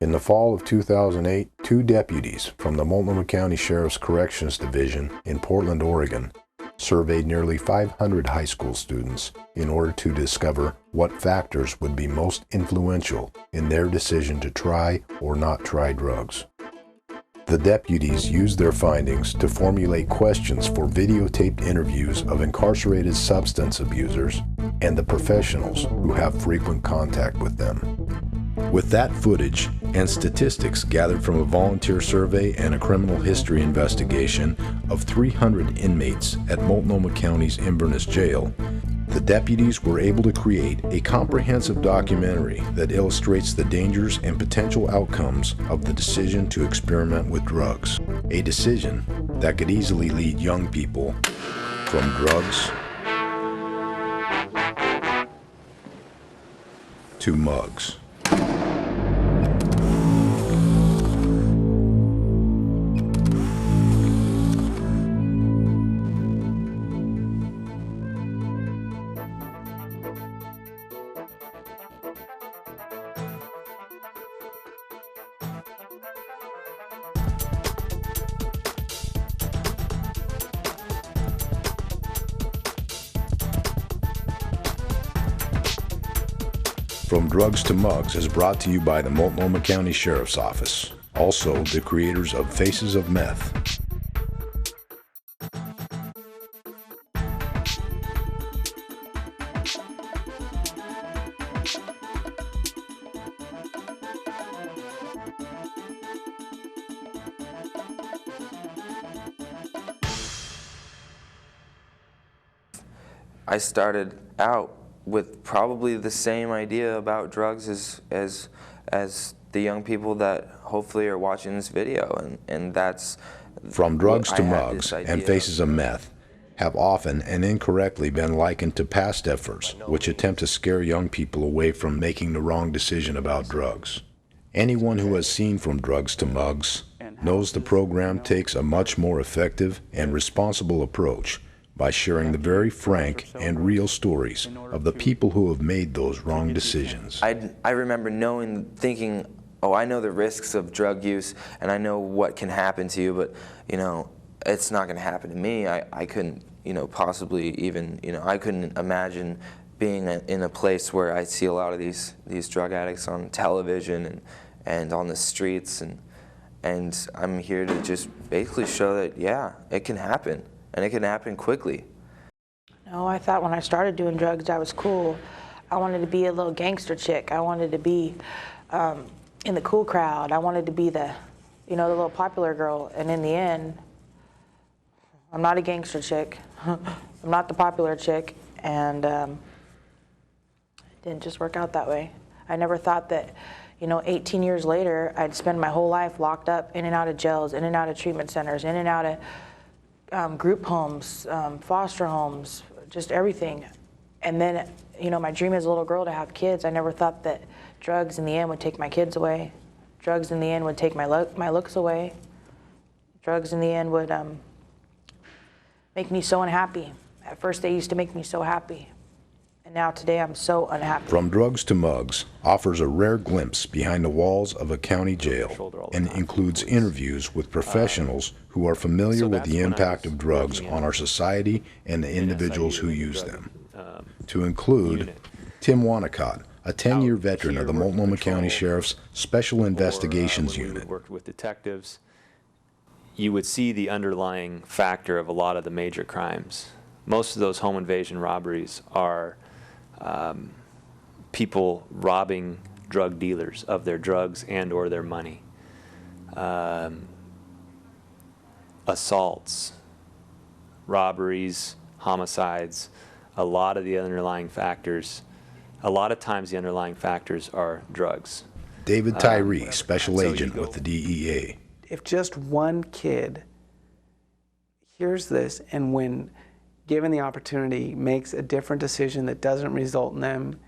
In the fall of 2008, two deputies from the Multnomah County Sheriff's Corrections Division in Portland, Oregon, surveyed nearly 500 high school students in order to discover what factors would be most influential in their decision to try or not try drugs. The deputies used their findings to formulate questions for videotaped interviews of incarcerated substance abusers and the professionals who have frequent contact with them. With that footage and statistics gathered from a volunteer survey and a criminal history investigation of 300 inmates at Multnomah County's Inverness Jail, the deputies were able to create a comprehensive documentary that illustrates the dangers and potential outcomes of the decision to experiment with drugs, a decision that could easily lead young people from drugs to mugs. From Drugs to Mugs is brought to you by the Multnomah County Sheriff's Office, also the creators of Faces of Meth. I started out with probably the same idea about drugs as the young people that hopefully are watching this video, and that's From Drugs to Mugs and Faces of Meth have often and incorrectly been likened to past efforts which attempt to scare young people away from making the wrong decision about drugs. Anyone who has seen From Drugs to Mugs knows the program takes a much more effective and responsible approach by sharing the very frank and real stories of the people who have made those wrong decisions. I remember thinking, oh, I know the risks of drug use and I know what can happen to you, but it's not going to happen to me. I couldn't possibly even I couldn't imagine being in a place where I see a lot of these drug addicts on television and on the streets, and I'm here to just basically show that yeah, it can happen. And it can happen quickly. No, I thought when I started doing drugs, I was cool. I wanted to be a little gangster chick. I wanted to be in the cool crowd. I wanted to be the little popular girl. And in the end, I'm not a gangster chick. I'm not the popular chick. And it didn't just work out that way. I never thought that, 18 years later, I'd spend my whole life locked up in and out of jails, in and out of treatment centers, in and out of group homes, foster homes, just everything. And then, my dream as a little girl to have kids, I never thought that drugs in the end would take my kids away. Drugs in the end would take my looks away. Drugs in the end would make me so unhappy. At first they used to make me so happy. And now today I'm so unhappy. From Drugs to Mugs offers a rare glimpse behind the walls of a county jail and includes interviews with professionals who are familiar with the impact of drugs on our society and the individuals who use them. To include Tim Wanacott, a 10-year veteran of the Multnomah County Sheriff's Special Investigations Unit. Worked with detectives. You would see the underlying factor of a lot of the major crimes. Most of those home invasion robberies are people robbing drug dealers of their drugs and or their money. Assaults, robberies, homicides, a lot of the underlying factors, a lot of times the underlying factors are drugs. David Tyree, Special Agent with the DEA. If just one kid hears this and when given the opportunity, makes a different decision that doesn't result in them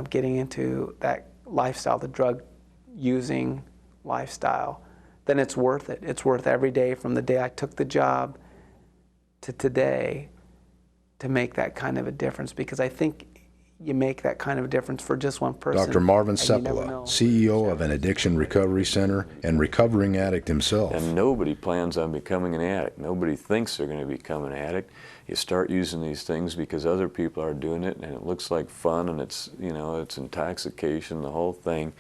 getting into that lifestyle, the drug-using lifestyle, then it's worth it. It's worth every day from the day I took the job to today to make that kind of a difference. Because I think you make that kind of difference for just one person. Dr. Marvin and you never Seppala, know. CEO of an addiction recovery center and recovering addict himself. And nobody plans on becoming an addict. Nobody thinks they're going to become an addict. You start using these things because other people are doing it, and it looks like fun, and it's, you know, it's intoxication, the whole thing.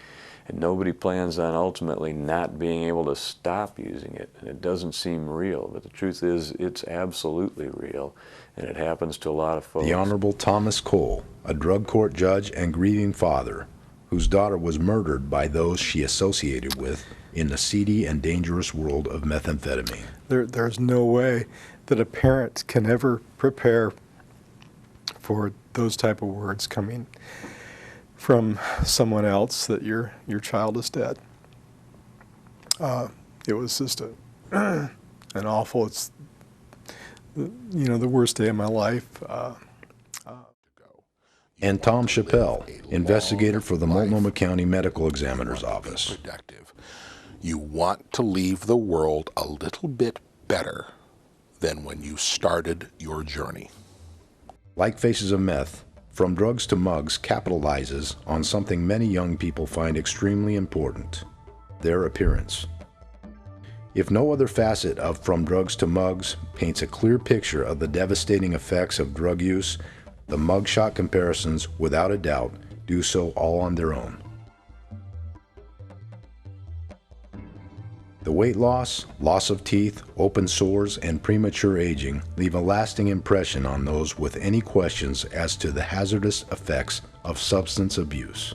And nobody plans on ultimately not being able to stop using it. And it doesn't seem real, but the truth is it's absolutely real, and it happens to a lot of folks. The Honorable Thomas Cole, a drug court judge and grieving father, whose daughter was murdered by those she associated with in the seedy and dangerous world of methamphetamine. There's no way that a parent can ever prepare for those type of words coming from someone else that your child is dead. It was just an awful, it's, you know, the worst day of my life. And Tom Chappelle, investigator for the Multnomah County Medical Examiner's Office. Productive. You want to leave the world a little bit better than when you started your journey. Like Faces of Meth, From Drugs to Mugs capitalizes on something many young people find extremely important: their appearance. If no other facet of From Drugs to Mugs paints a clear picture of the devastating effects of drug use, the mugshot comparisons, without a doubt, do so all on their own. The weight loss, loss of teeth, open sores, and premature aging leave a lasting impression on those with any questions as to the hazardous effects of substance abuse.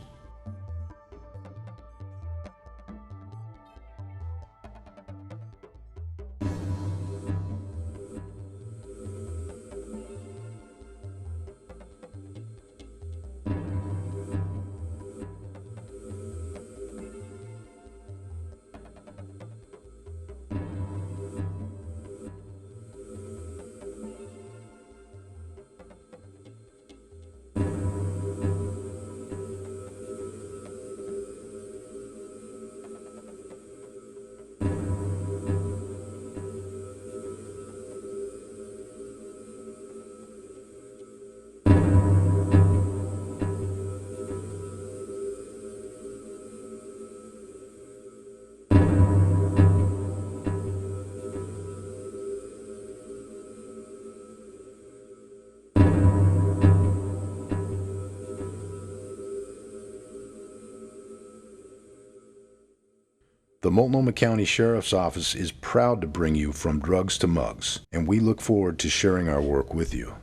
The Multnomah County Sheriff's Office is proud to bring you From Drugs to Mugs, and we look forward to sharing our work with you.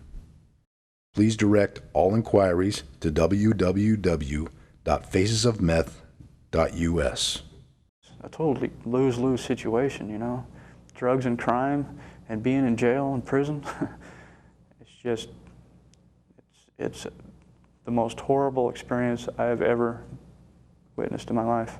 Please direct all inquiries to www.facesofmeth.us. A totally lose-lose situation, you know. Drugs and crime and being in jail and prison. It's the most horrible experience I have ever witnessed in my life.